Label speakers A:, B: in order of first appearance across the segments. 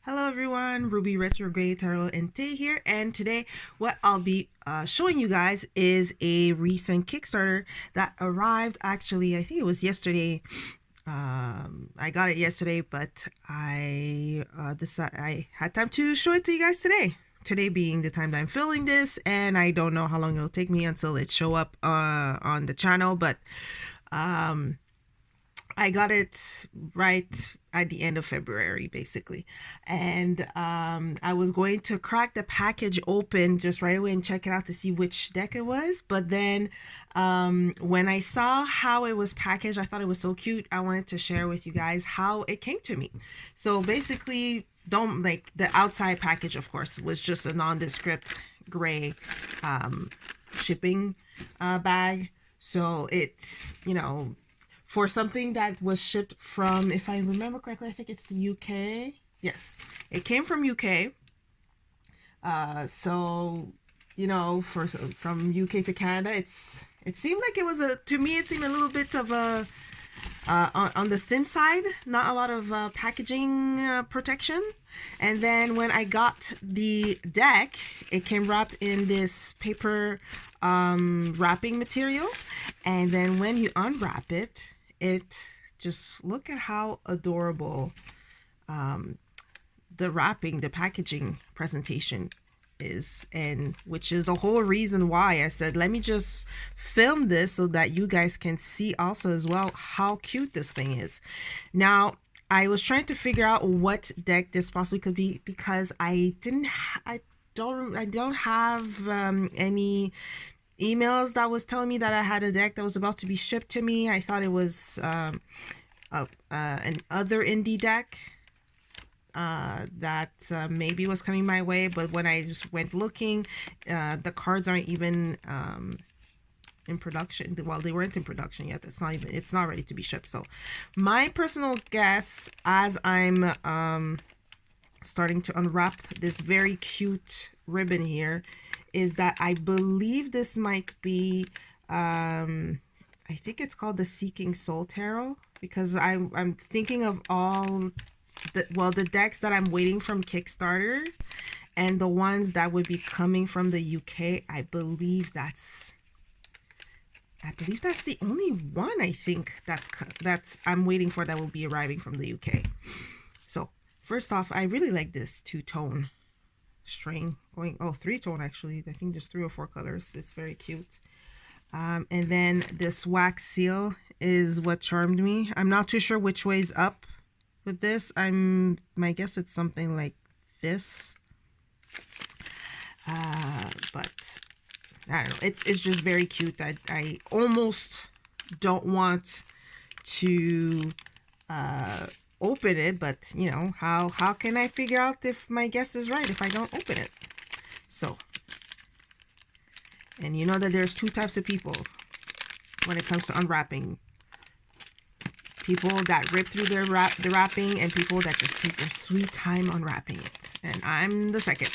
A: Hello everyone, Ruby Retrograde Tarot and Tay here, and today what I'll be showing you guys is a recent Kickstarter that arrived. Actually, I think it was yesterday. I got it yesterday, but I decided I had time to show it to you guys today. Today being the time that I'm filming this, and I don't know how long it'll take me until it show up on the channel, but I got it right at the end of February, basically. And I was going to crack the package open just right away and check it out to see which deck it was. But then when I saw how it was packaged, I thought it was so cute. I wanted to share with you guys how it came to me. So basically, don't like the outside package, of course, was just a nondescript gray shipping bag. So it's, for something that was shipped from, if I remember correctly, I think it's the UK. Yes, it came from UK. So, from UK to Canada, it seemed like it was to me, it seemed a little bit of a, on the thin side, not a lot of packaging protection. And then when I got the deck, it came wrapped in this paper wrapping material. And then when you unwrap it, just look at how adorable the wrapping, the packaging presentation is, and which is the whole reason why I said let me just film this so that you guys can see also as well how cute this thing is. Now I was trying to figure out what deck this possibly could be because I don't have any emails that was telling me that I had a deck that was about to be shipped to me. I thought it was an other indie deck that maybe was coming my way, but when I just went looking, the cards aren't even in production. Well, they weren't in production yet. It's not ready to be shipped. So my personal guess, as I'm starting to unwrap this very cute ribbon here, is that I believe this might be I think it's called the Seeking Soul Tarot, because I'm thinking of all the decks that I'm waiting from Kickstarter and the ones that would be coming from the UK. I believe that's the only one I think that's I'm waiting for that will be arriving from the UK. So first off, I really like this two-tone string going, three-tone actually. I think there's 3 or 4 colors. It's very cute. And then this wax seal is what charmed me. I'm not too sure which way's up with this. My guess it's something like this. But I don't know. It's just very cute. I almost don't want to open it, but how can I figure out if my guess is right if I don't open it? So, and you know that there's 2 types of people when it comes to unwrapping: people that rip through the wrapping, and people that just take their sweet time unwrapping it. And I'm the second.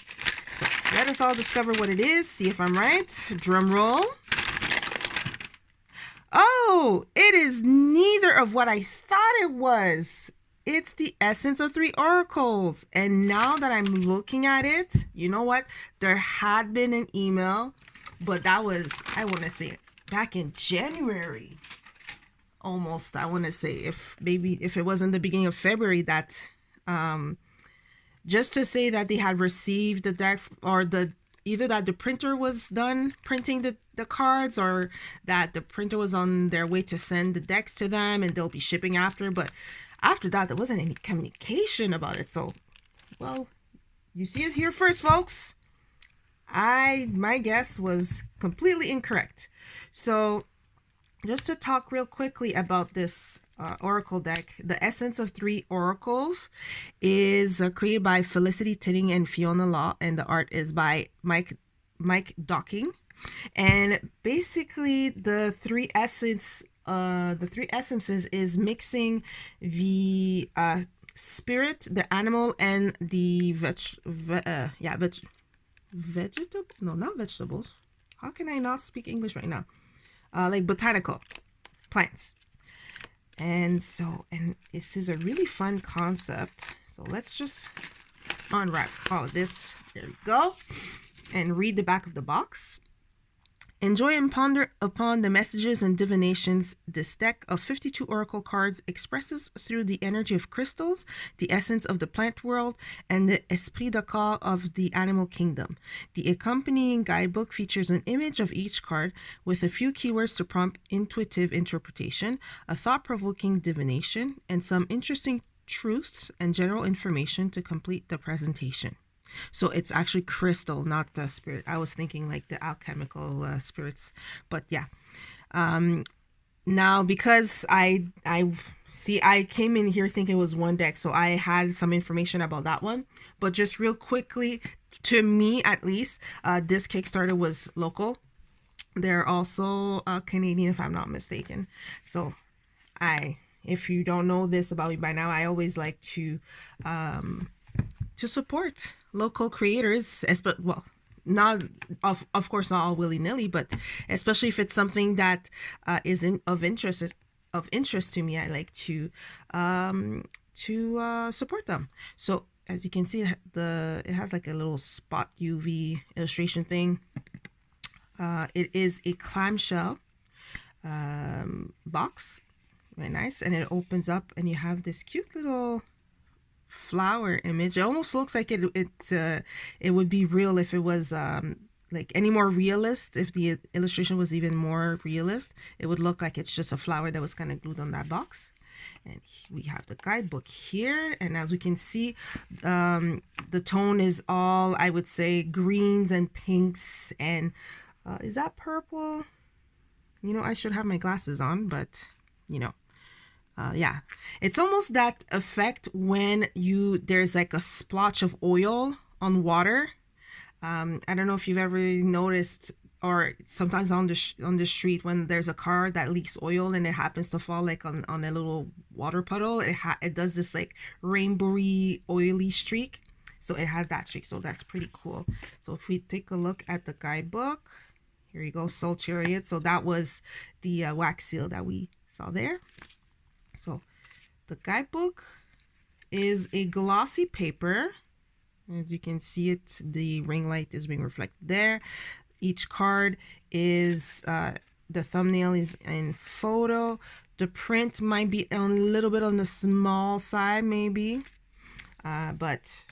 A: So let us all discover what it is, see if I'm right. Drum roll. Oh, it is neither of what I thought it was. It's the Essence of 3 Oracles. And now that I'm looking at it, you know what? There had been an email, but that was, I want to say, back in January. Almost, I want to say, if it wasn't the beginning of February, that just to say that they had received the deck, or either that the printer was done printing the cards, or that the printer was on their way to send the decks to them and they'll be shipping after. But after that, there wasn't any communication about it. So, well, you see it here first, folks. My guess was completely incorrect. So just to talk real quickly about this Oracle deck, the Essence of 3 Oracles is created by Felicity and Fiona Law, and the art is by Mike Docking. And basically, the three essences is mixing the spirit, the animal, and the vegetable. No, not vegetables. How can I not speak English right now? Like botanical plants. And this is a really fun concept. So let's just unwrap all of this. There we go. And read the back of the box. Enjoy and ponder upon the messages and divinations this deck of 52 oracle cards expresses through the energy of crystals, the essence of the plant world, and the esprit de corps of the animal kingdom. The accompanying guidebook features an image of each card with a few keywords to prompt intuitive interpretation, a thought-provoking divination, and some interesting truths and general information to complete the presentation. So it's actually crystal, not the spirit. I was thinking like the alchemical spirits, but yeah. Now because I came in here thinking it was one deck, so I had some information about that one. But just real quickly, to me at least, this Kickstarter was local. They're also Canadian, if I'm not mistaken. So if you don't know this about me by now, I always like to support local creators, well, not of course not all willy-nilly, but especially if it's something that is of interest to me, I like to support them. So as you can see, it has like a little spot UV illustration thing. It is a clamshell box, very nice, and it opens up and you have this cute little flower image. It almost looks like it would be real if it was like any more realist. If the illustration was even more realist, it would look like it's just a flower that was kind of glued on that box. And we have the guidebook here, and as we can see, the tone is all, I would say, greens and pinks, and is that purple? You know, I should have my glasses on, but you know, yeah, it's almost that effect when there's like a splotch of oil on water. I don't know if you've ever noticed, or sometimes on the street when there's a car that leaks oil and it happens to fall like on a little water puddle, it does this like rainbowy oily streak. So it has that streak, so that's pretty cool. So if we take a look at the guidebook, here you go, Soul Chariot. So that was the wax seal that we saw there. So the guidebook is a glossy paper. As you can see it, the ring light is being reflected there. Each card is, the thumbnail is in photo. The print might be a little bit on the small side maybe. But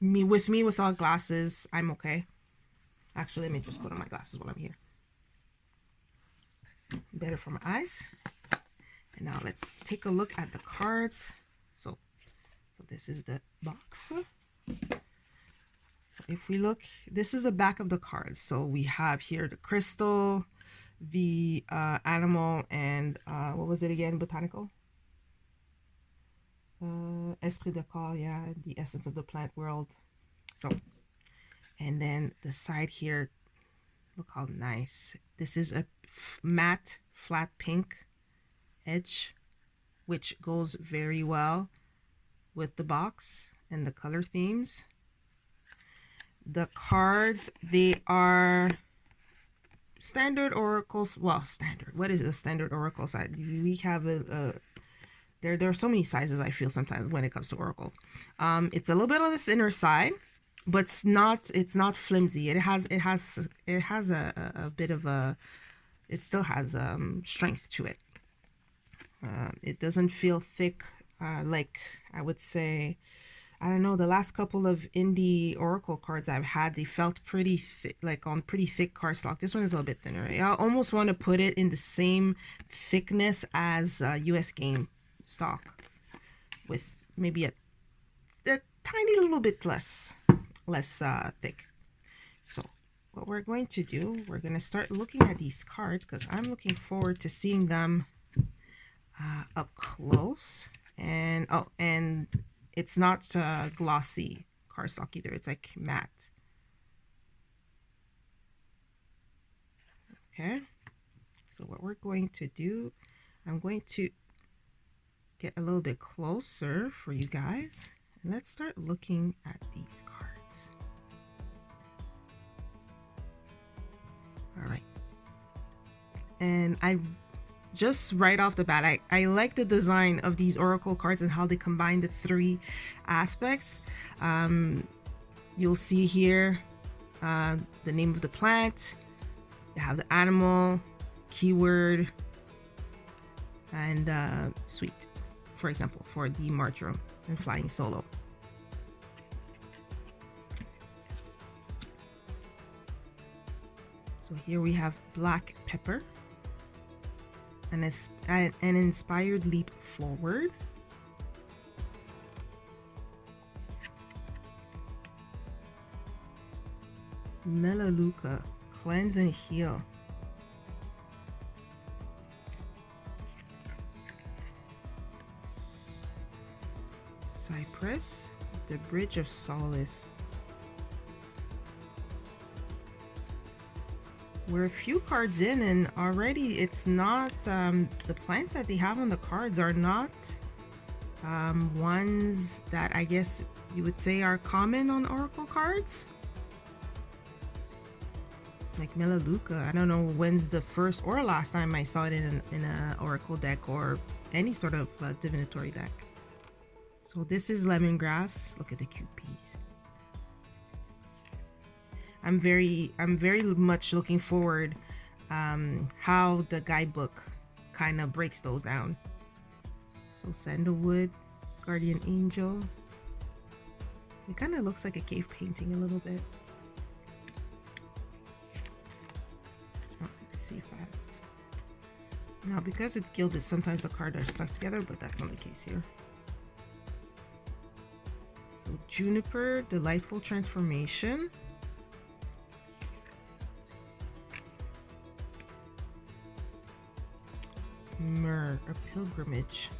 A: without glasses, I'm okay. Actually, let me just put on my glasses while I'm here. Better for my eyes. And now let's take a look at the cards. So this is the box. So if we look, this is the back of the cards. So we have here the crystal, the animal, and what was it again? Botanical? Esprit de corps, yeah, the essence of the plant world. So, and then the side here, look how nice. This is a matte, flat pink edge, which goes very well with the box and the color themes. The cards, they are standard oracles. Well, standard. What is a standard oracle side? We have there are so many sizes, I feel sometimes when it comes to oracle. It's a little bit on the thinner side, but it's not flimsy. It has a bit of a, it still has strength to it. It doesn't feel thick, like I would say, I don't know, the last couple of indie oracle cards I've had, they felt pretty thick, like on pretty thick cardstock. This one is a little bit thinner. I almost want to put it in the same thickness as US game stock, with maybe a tiny little bit less thick. So what we're going to do, we're going to start looking at these cards because I'm looking forward to seeing them up close. And and it's not glossy cardstock either, it's like matte. Okay, so what we're going to do, I'm going to get a little bit closer for you guys, and let's start looking at these cards. All right, and just right off the bat, I like the design of these oracle cards and how they combine the three aspects. You'll see here the name of the plant, you have the animal, keyword, and suite, for example, for the marjoram and flying solo. So here we have black pepper, an inspired leap forward, Melaleuca, cleanse and heal, Cypress, the bridge of solace. We're a few cards in, and already it's not the plants that they have on the cards are not ones that I guess you would say are common on oracle cards, like Melaleuca. I don't know when's the first or last time I saw it in a oracle deck or any sort of divinatory deck. So this is lemongrass. Look at the cute peas. I'm very much looking forward how the guidebook kind of breaks those down. So sandalwood, guardian angel. It kind of looks like a cave painting a little bit. Oh, let's see if I... Now because it's gilded, sometimes the cards are stuck together, but that's not the case here. So juniper, delightful transformation. Myrrh, a pilgrimage.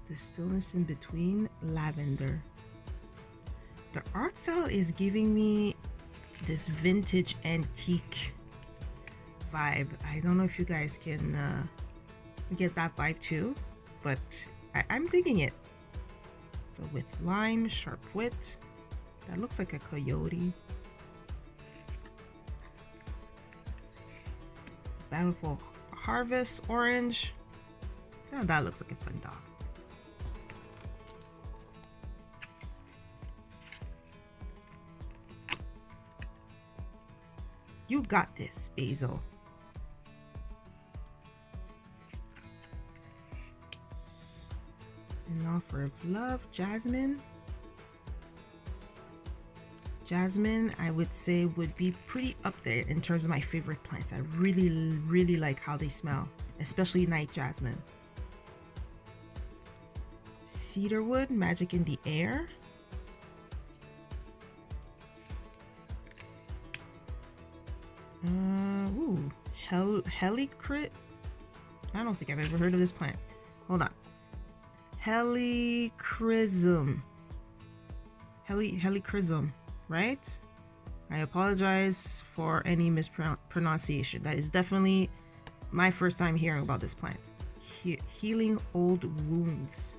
A: The stillness in between, lavender. The art style is giving me this vintage antique vibe. I don't know if you guys can get that vibe too, but I'm digging it. So with lime, sharp wit, that looks like a coyote. Bountiful harvest, orange. Oh, that looks like a fun dog. You got this, Basil. An offer of love, jasmine. Jasmine, I would say, would be pretty up there in terms of my favorite plants. I really like how they smell, especially night jasmine. Cedarwood, magic in the air. Ooh, helicrit. I don't think I've ever heard of this plant. Hold on. Helichrysum. Helichrysum, right? I apologize for any mispronunciation. That is definitely my first time hearing about this plant. Healing old wounds.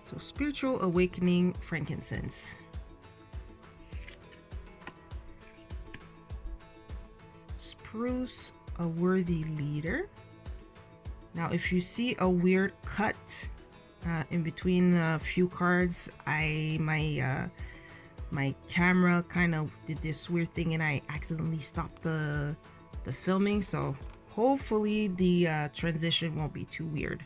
A: So spiritual awakening, frankincense. Spruce, a worthy leader. Now if you see a weird cut in between a few cards, my camera kind of did this weird thing and I accidentally stopped the filming, so hopefully the transition won't be too weird.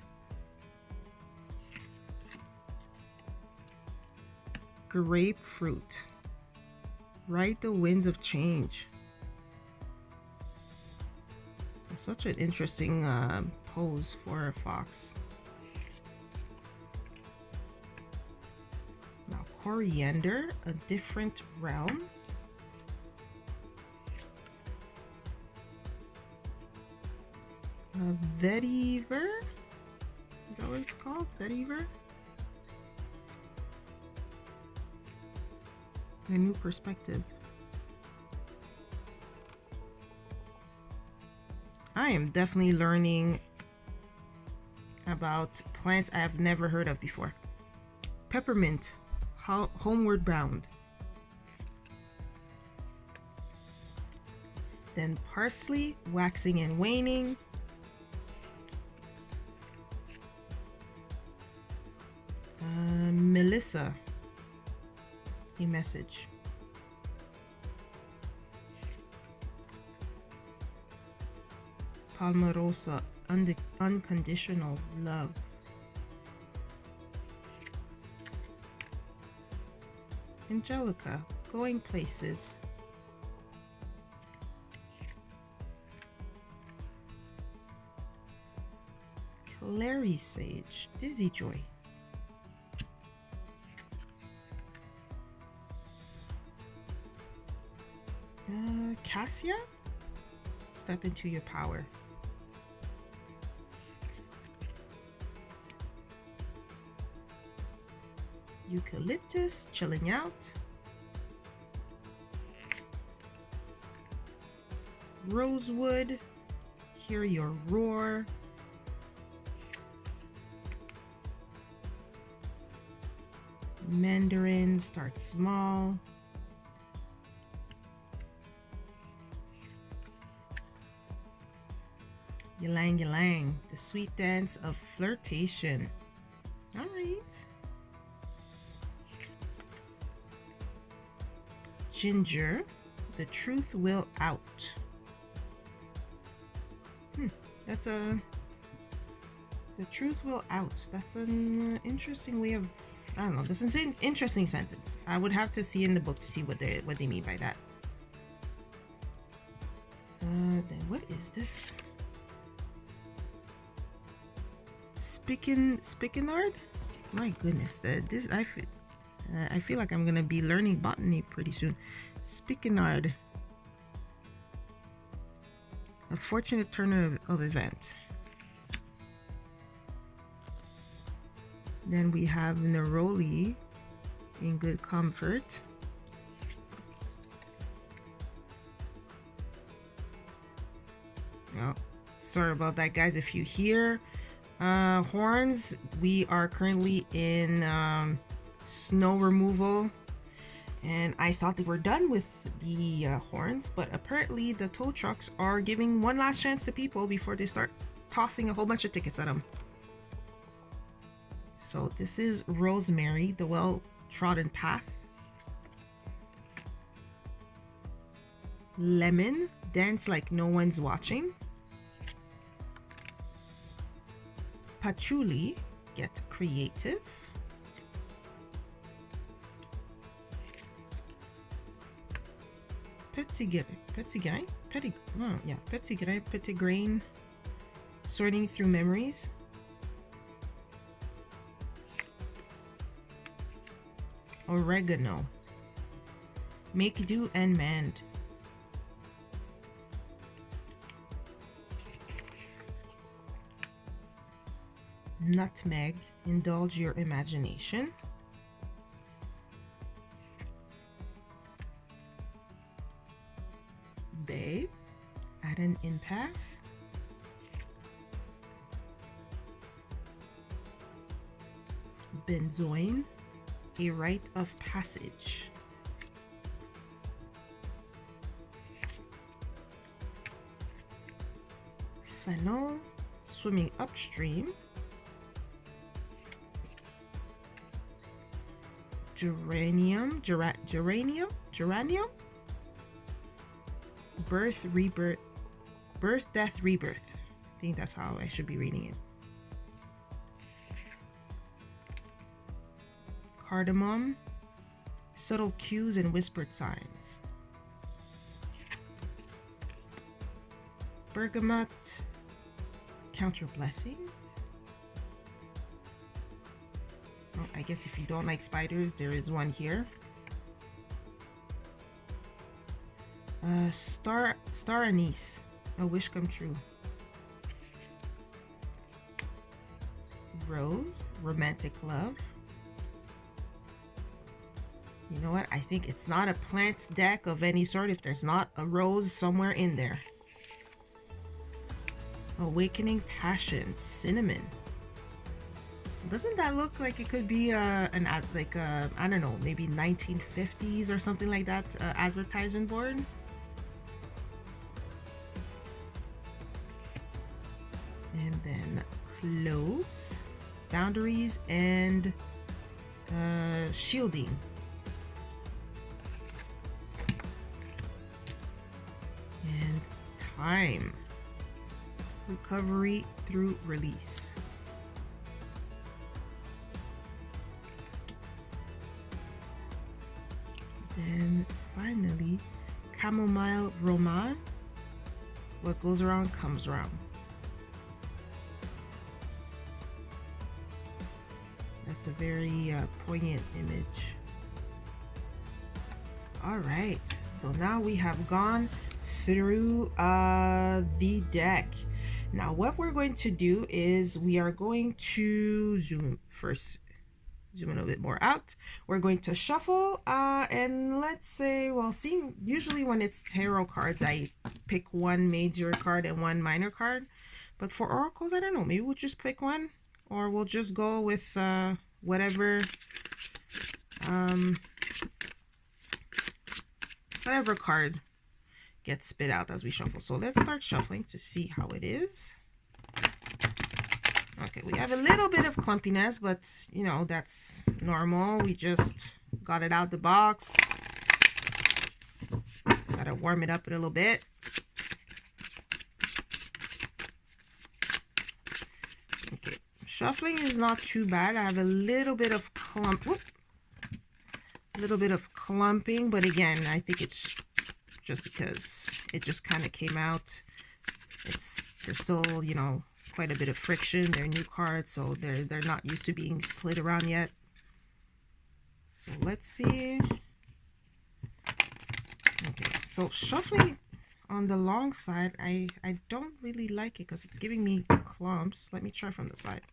A: Grapefruit, ride the winds of change. That's such an interesting pose for a fox. Now coriander, a different realm. Vetiver, is that what it's called? Vetiver? A new perspective. I am definitely learning about plants I have never heard of before. Peppermint, Homeward Bound. Then Parsley, Waxing and Waning. Melissa, a message. Palmarosa, unconditional love. Angelica, going places. Clary Sage, Dizzy Joy. Cassia, step into your power. Eucalyptus, chilling out. Rosewood, hear your roar. Mandarin, start small. Ylang Ylang, the sweet dance of flirtation. All right. Ginger, the truth will out. That's the truth will out. That's an interesting way of, I don't know. This is an interesting sentence. I would have to see in the book to see what they mean by that. Then what is this? Spikenard? My goodness, this I feel like I'm gonna be learning botany pretty soon. Spikenard, a fortunate turn of event. Then we have Neroli, in good comfort. Oh, sorry about that, guys. If you hear horns, we are currently in snow removal, and I thought they were done with the horns, but apparently the tow trucks are giving one last chance to people before they start tossing a whole bunch of tickets at them. So this is Rosemary, the well-trodden path. Lemon, dance like no one's watching. Patchouli, get creative. Petitgrain, sorting through memories. Oregano, make do and mend. Nutmeg, indulge your imagination. Bay, at an impasse. Benzoin, a rite of passage. Fennel, swimming upstream. Geranium, birth, rebirth, birth, death, rebirth. I think that's how I should be reading it. Cardamom, subtle cues and whispered signs. Bergamot, count your blessings. Well, I guess if you don't like spiders, there is one here. Star anise, a wish come true. Rose, romantic love. You know what? I think it's not a plant deck of any sort if there's not a rose somewhere in there. Awakening passion, cinnamon. Doesn't that look like it could be an ad, like I don't know, maybe 1950s or something like that advertisement board? And then cloves, boundaries, and shielding. And time. Recovery through release. And finally, chamomile roman. What goes around comes around. That's a very poignant image. All right, so now we have gone through the deck. Now what we're going to do is we are going to zoom in a little bit more out. We're going to shuffle and let's say, well, seeing usually when it's tarot cards, I pick one major card and one minor card. But for oracles, I don't know, maybe we'll just pick one, or we'll just go with whatever card gets spit out as we shuffle. So let's start shuffling to see how it is. Okay, we have a little bit of clumpiness, but you know, that's normal. We just got it out the box. Gotta warm it up a little bit. Okay, shuffling is not too bad. I have a little bit of clumping, but again, I think it's just because it just kind of came out. There's still, you know, quite a bit of friction. They're new cards, so they're not used to being slid around yet. So let's see. Okay, so shuffling on the long side, I don't really like it because it's giving me clumps. Let me try from the side.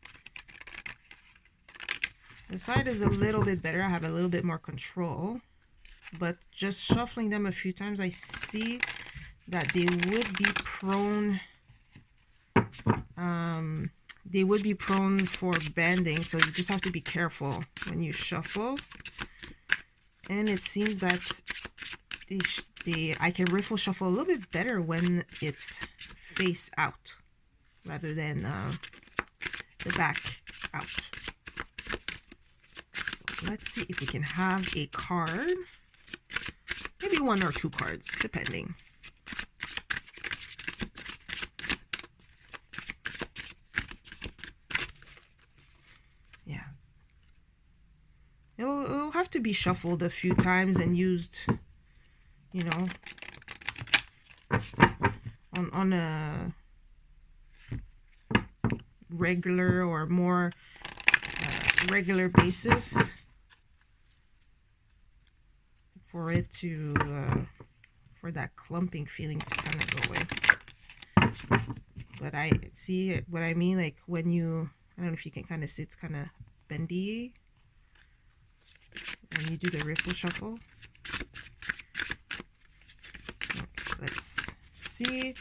A: The side is a little bit better. I have a little bit more control, but just shuffling them a few times, I see that they would be prone for bending, so you just have to be careful when you shuffle. And it seems that I can riffle shuffle a little bit better when it's face out rather than the back out. So let's see if we can have a card, maybe one or two cards depending. It'll have to be shuffled a few times and used, you know, on a regular or more regular basis for it to for that clumping feeling to kind of go away. But I see what I mean, like when you, I don't know if you can kind of see, it's kind of bendy when you do the riffle shuffle. Okay, let's see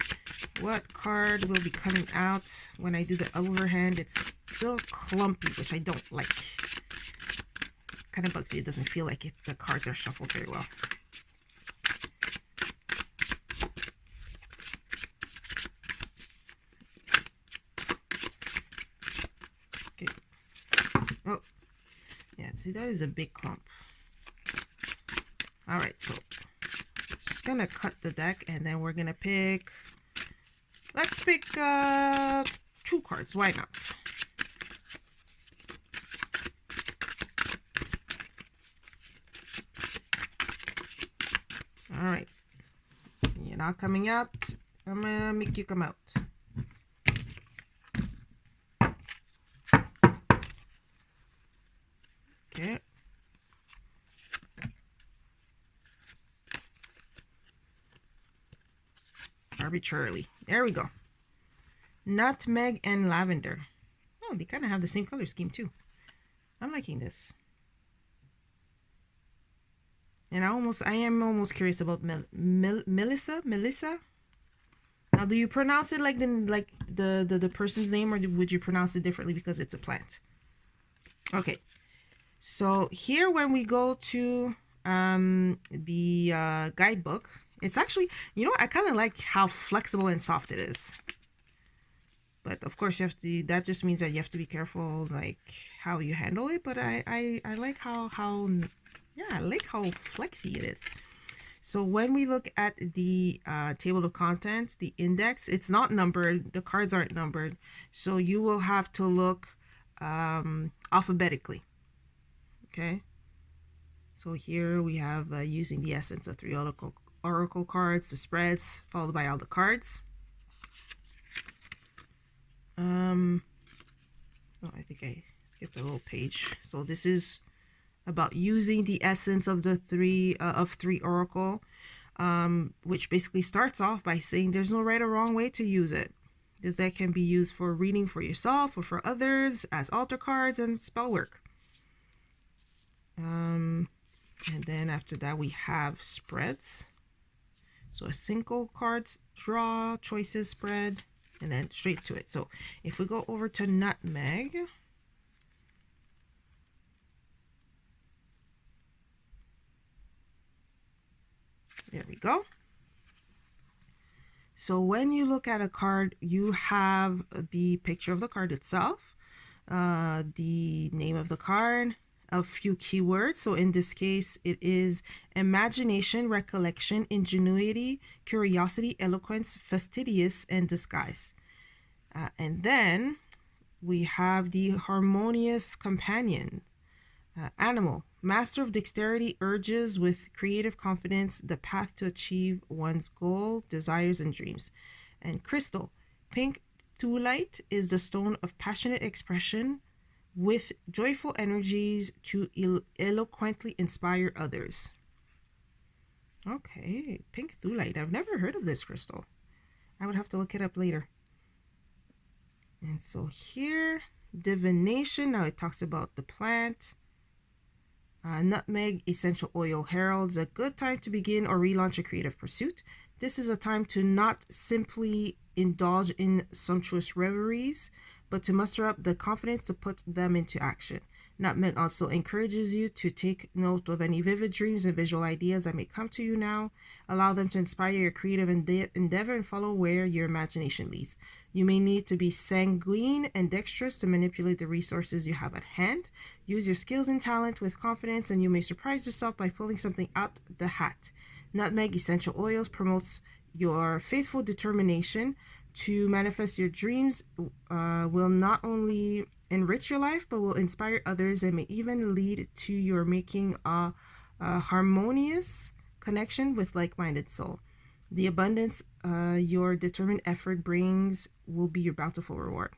A: what card will be coming out when I do the overhand. It's still clumpy, which I don't like. Kind of bugs me. It doesn't feel like the cards are shuffled very well. Okay. Oh, yeah. See, that is a big clump. All right, so just gonna cut the deck, and then we're gonna pick. Let's pick 2 cards. Why not? All right, you're not coming out. I'm gonna make you come out. Okay. Arbitrarily. There we go. Nutmeg and lavender. Oh, they kind of have the same color scheme too. I'm liking this. And I am almost curious about Melissa. Now, do you pronounce it like the person's name, or would you pronounce it differently because it's a plant? Okay, so here when we go to the guidebook, it's actually, you know, I kind of like how flexible and soft it is. But of course you have to, that just means that you have to be careful like how you handle it. But I like how yeah, I like how flexy it is. So when we look at the table of contents, the index, it's not numbered. The cards aren't numbered. So you will have to look alphabetically. Okay. So here we have using the essence of 3 oracle cards, the spreads, followed by all the cards. Oh, I think I skipped a little page. So this is about using the essence of the 3 oracle, which basically starts off by saying there's no right or wrong way to use it. This deck can be used for reading for yourself or for others, as altar cards and spell work. And then after that we have spreads. So a single cards draw, choices, spread, and then straight to it. So if we go over to nutmeg, there we go. So when you look at a card, you have the picture of the card itself, the name of the card, a few keywords. So in this case, it is imagination, recollection, ingenuity, curiosity, eloquence, fastidious, and disguise. And then we have the harmonious companion. Animal, master of dexterity, urges with creative confidence, the path to achieve one's goal, desires, and dreams. And crystal, pink thulite is the stone of passionate expression with joyful energies to eloquently inspire others. Okay, pink thulite. I've never heard of this crystal. I would have to look it up later. And so here, divination. Now it talks about the plant. Nutmeg essential oil heralds a good time to begin or relaunch a creative pursuit. This is a time to not simply indulge in sumptuous reveries, but to muster up the confidence to put them into action. Nutmeg also encourages you to take note of any vivid dreams and visual ideas that may come to you now. Allow them to inspire your creative endeavor and follow where your imagination leads. You may need to be sanguine and dexterous to manipulate the resources you have at hand. Use your skills and talent with confidence, and you may surprise yourself by pulling something out the hat. Nutmeg essential oils promotes your faithful determination to manifest your dreams. Will not only enrich your life, but will inspire others and may even lead to your making a harmonious connection with like-minded soul. The abundance your determined effort brings will be your bountiful reward.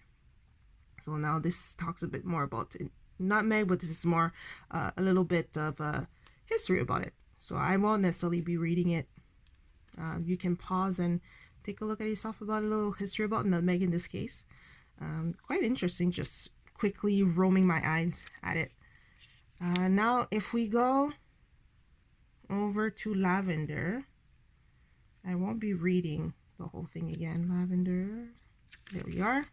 A: So now this talks a bit more about nutmeg, but this is more a little bit of history about it. So I won't necessarily be reading it. You can pause and take a look at yourself about a little history about nutmeg in this case. Quite interesting, just quickly roaming my eyes at it. Now if we go over to lavender, I won't be reading the whole thing again. Lavender, there we are.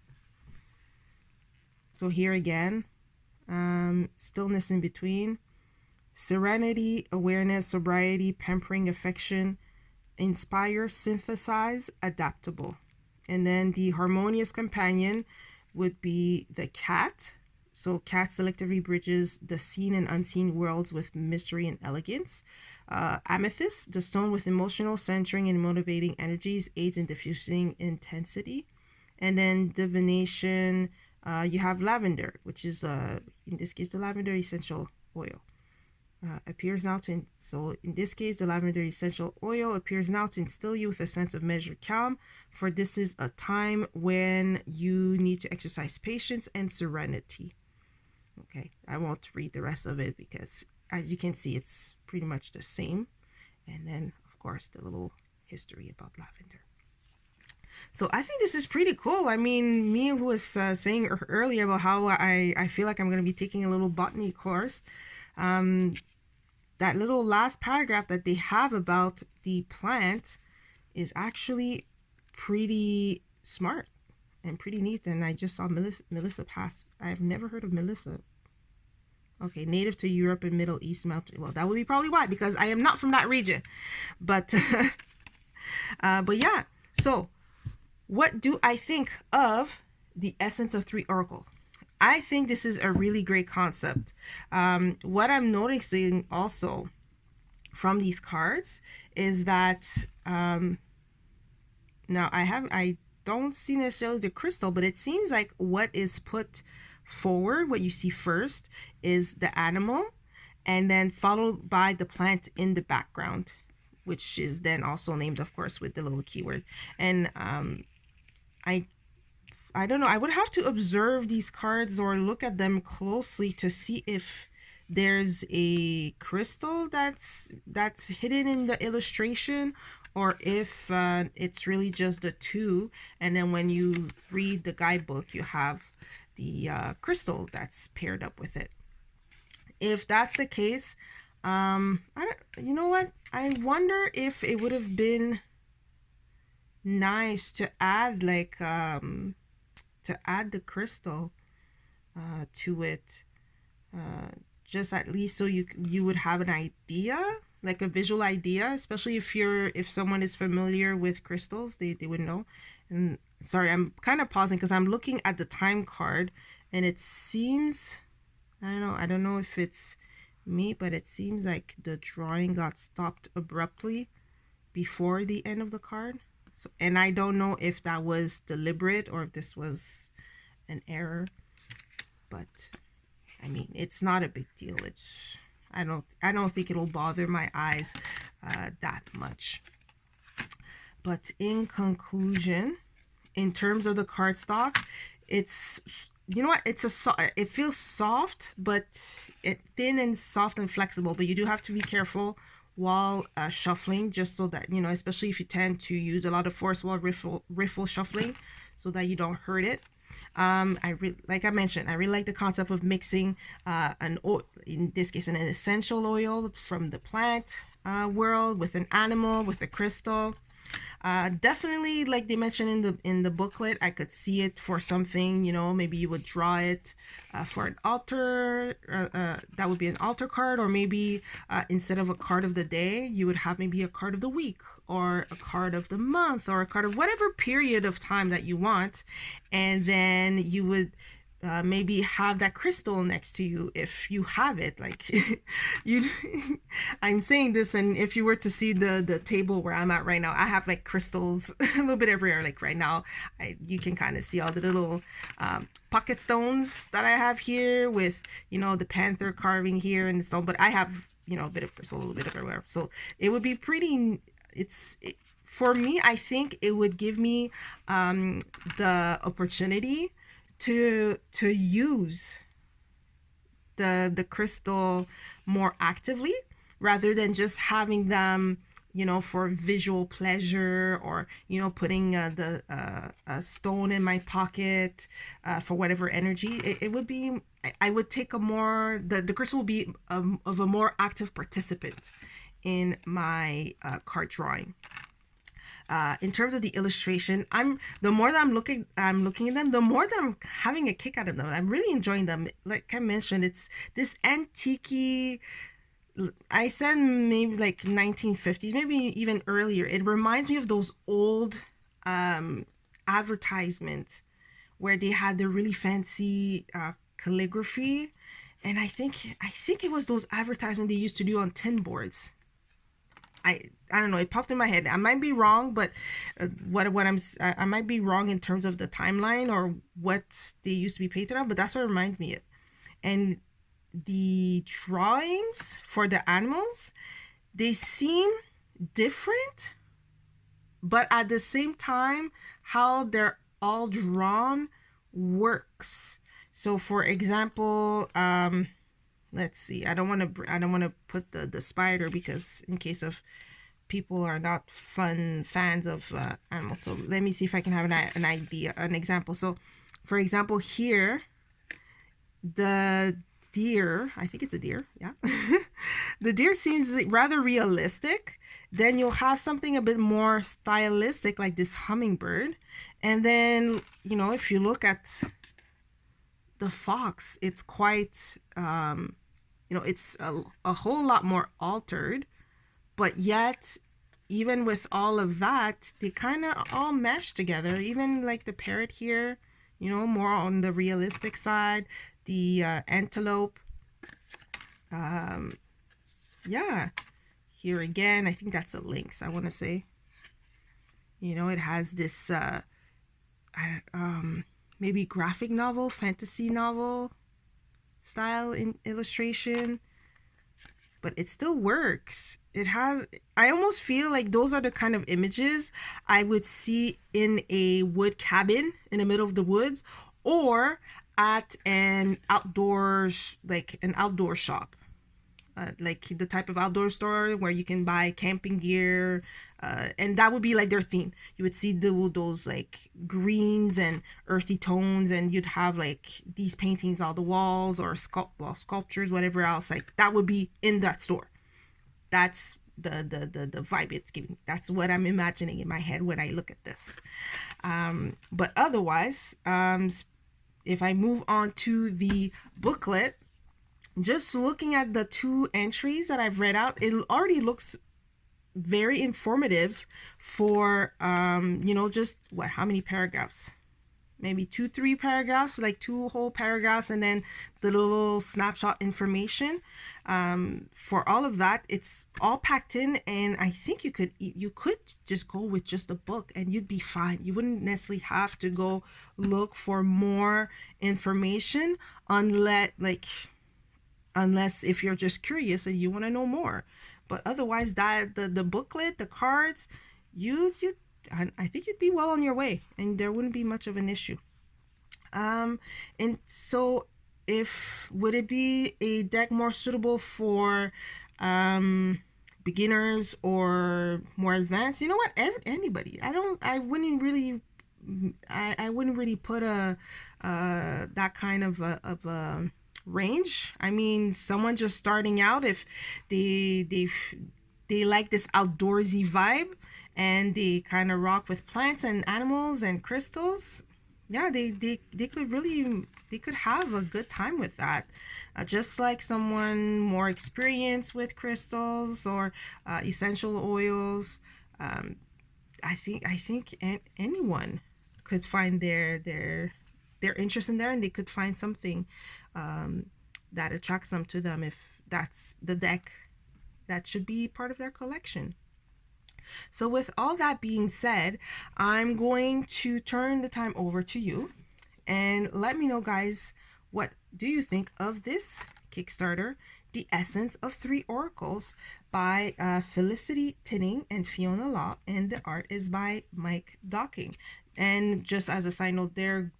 A: So here again, stillness in between, serenity, awareness, sobriety, pampering, affection, inspire, synthesize, adaptable. And then the harmonious companion would be the cat. So cat selectively bridges the seen and unseen worlds with mystery and elegance. Amethyst, the stone with emotional centering and motivating energies, aids in diffusing intensity. And then divination, you have lavender, which is in this case the lavender essential oil. Appears now to, so in this case the lavender essential oil appears now to instill you with a sense of measured calm, for this is a time when you need to exercise patience and serenity. Okay, I won't read the rest of it because as you can see it's pretty much the same. And then of course the little history about lavender. So I think this is pretty cool. I mean, me who was saying earlier about how I feel like I'm going to be taking a little botany course. That little last paragraph that they have about the plant is actually pretty smart and pretty neat. And I just saw Melissa pass. I've never heard of Melissa. Okay, native to Europe and Middle East mountain. Well, that would be probably why, because I am not from that region. But but yeah. So what do I think of the Essence of Three Oracle? I think this is a really great concept. What I'm noticing also from these cards is that now I don't see necessarily the crystal, but it seems like what is put forward, what you see first, is the animal, and then followed by the plant in the background, which is then also named, of course, with the little keyword. And I don't know, I would have to observe these cards or look at them closely to see if there's a crystal that's hidden in the illustration, or if it's really just the two, and then when you read the guidebook you have the crystal that's paired up with it. If that's the case, you know what, I wonder if it would have been nice to add like to add the crystal to it, just at least so you would have an idea, like a visual idea, especially if someone is familiar with crystals, they would know. And sorry, I'm kind of pausing because I'm looking at the time card, and it seems, I don't know if it's me, but it seems like the drawing got stopped abruptly before the end of the card. So, and I don't know if that was deliberate or if this was an error, but I mean, it's not a big deal. I don't think it'll bother my eyes that much. But in conclusion, in terms of the cardstock, it's, you know what, it feels soft, but thin and soft and flexible, but you do have to be careful while shuffling, just so that, especially if you tend to use a lot of force while riffle shuffling, so that you don't hurt it. Like I mentioned, I really like the concept of mixing an oil, in this case an essential oil from the plant world, with an animal, with a crystal. Definitely, like they mentioned in the booklet, I could see it for something, maybe you would draw it for an altar, that would be an altar card, or maybe instead of a card of the day, you would have maybe a card of the week, or a card of the month, or a card of whatever period of time that you want, and then you would maybe have that crystal next to you if you have it. Like you I'm saying this, and if you were to see the table where I'm at right now, I have like crystals a little bit everywhere. Like right now, you can kind of see all the little pocket stones that I have here, with the panther carving here and stone, but I have a bit of crystal a little bit everywhere. So it would be pretty, for me, I think it would give me the opportunity to use the crystal more actively, rather than just having them for visual pleasure, or putting the stone in my pocket for whatever energy. It would be, I would take the crystal will be of a more active participant in my card drawing. In terms of the illustration, the more that I'm looking at them, the more that I'm having a kick out of them. I'm really enjoying them. Like I mentioned, it's this antique-y, I said maybe like 1950s, maybe even earlier. It reminds me of those old advertisements where they had the really fancy calligraphy, and I think it was those advertisements they used to do on tin boards. I don't know, it popped in my head. I might be wrong, but I might be wrong in terms of the timeline or what they used to be painted on, but that's what reminds me of. And the drawings for the animals, they seem different, but at the same time, how they're all drawn works. So for example, let's see, I don't want to put the spider, because in case of people are not fans of animals. So let me see if I can have an idea, an example. So for example, here, the deer, I think it's a deer, yeah. The deer seems rather realistic. Then you'll have something a bit more stylistic, like this hummingbird. And then, if you look at the fox, it's quite you know, it's a whole lot more altered, but yet even with all of that, they kind of all mesh together. Even like the parrot here, you know, more on the realistic side, the antelope, yeah, here again, I think that's a lynx, I want to say. You know, it has this maybe graphic novel, fantasy novel style in illustration, but it still works. It has, I almost feel like those are the kind of images I would see in a wood cabin in the middle of the woods, or at an outdoors, like an outdoor shop. Like the type of outdoor store where you can buy camping gear, and that would be like their theme. You would see those like greens and earthy tones, and you'd have like these paintings on the walls, or sculptures, whatever else. Like that would be in that store. That's the vibe it's giving. That's what I'm imagining in my head when I look at this. But otherwise, if I move on to the booklet, just looking at the 2 entries that I've read out, it already looks very informative for, you know, just what, how many paragraphs? Maybe 2-3 paragraphs, like 2 whole paragraphs, and then the little snapshot information. For all of that, it's all packed in, and I think you could just go with just a book and you'd be fine. You wouldn't necessarily have to go look for more information unless if you're just curious and you want to know more. But otherwise, that the booklet, the cards, I think you'd be well on your way, and there wouldn't be much of an issue. And so would it be a deck more suitable for beginners or more advanced? You know what, anybody. I wouldn't really put a that kind of a range. I mean, someone just starting out, if they like this outdoorsy vibe and they kind of rock with plants and animals and crystals, yeah, they could have a good time with that. Just like someone more experienced with crystals or essential oils, I think anyone could find their interest in there, and they could find something that attracts them to them, if that's the deck that should be part of their collection. So with all that being said, I'm going to turn the time over to you, and let me know, guys, what do you think of this Kickstarter, The Essence of 3 Oracles, by Felicity Tinning and Fiona Law, and the art is by Mike Docking. And just as a side note, their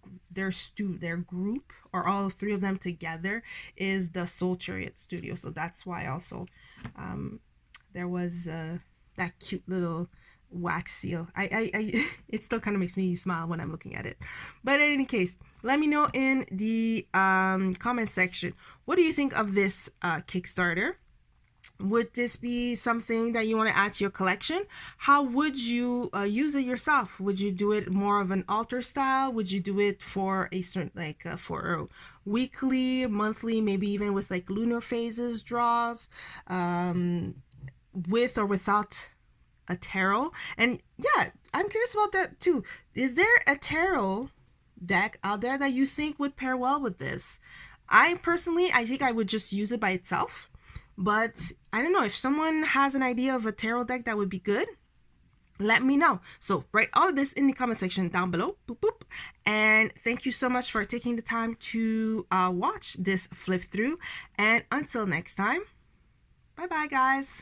A: group, or all 3 of them together, is the Soul Chariot Studios. So that's why also there was that cute little wax seal. It still kind of makes me smile when I'm looking at it. But in any case, let me know in the comment section, what do you think of this Kickstarter? Would this be something that you want to add to your collection? How would you use it yourself? Would you do it more of an altar style? Would you do it for a certain, like for a weekly, monthly, maybe even with like lunar phases draws, with or without a tarot? And yeah, I'm curious about that too. Is there a tarot deck out there that you think would pair well with this? I think I would just use it by itself. But I don't know, if someone has an idea of a tarot deck that would be good, let me know. So write all of this in the comment section down below. Boop, boop. And thank you so much for taking the time to watch this flip through. And until next time, bye bye, guys.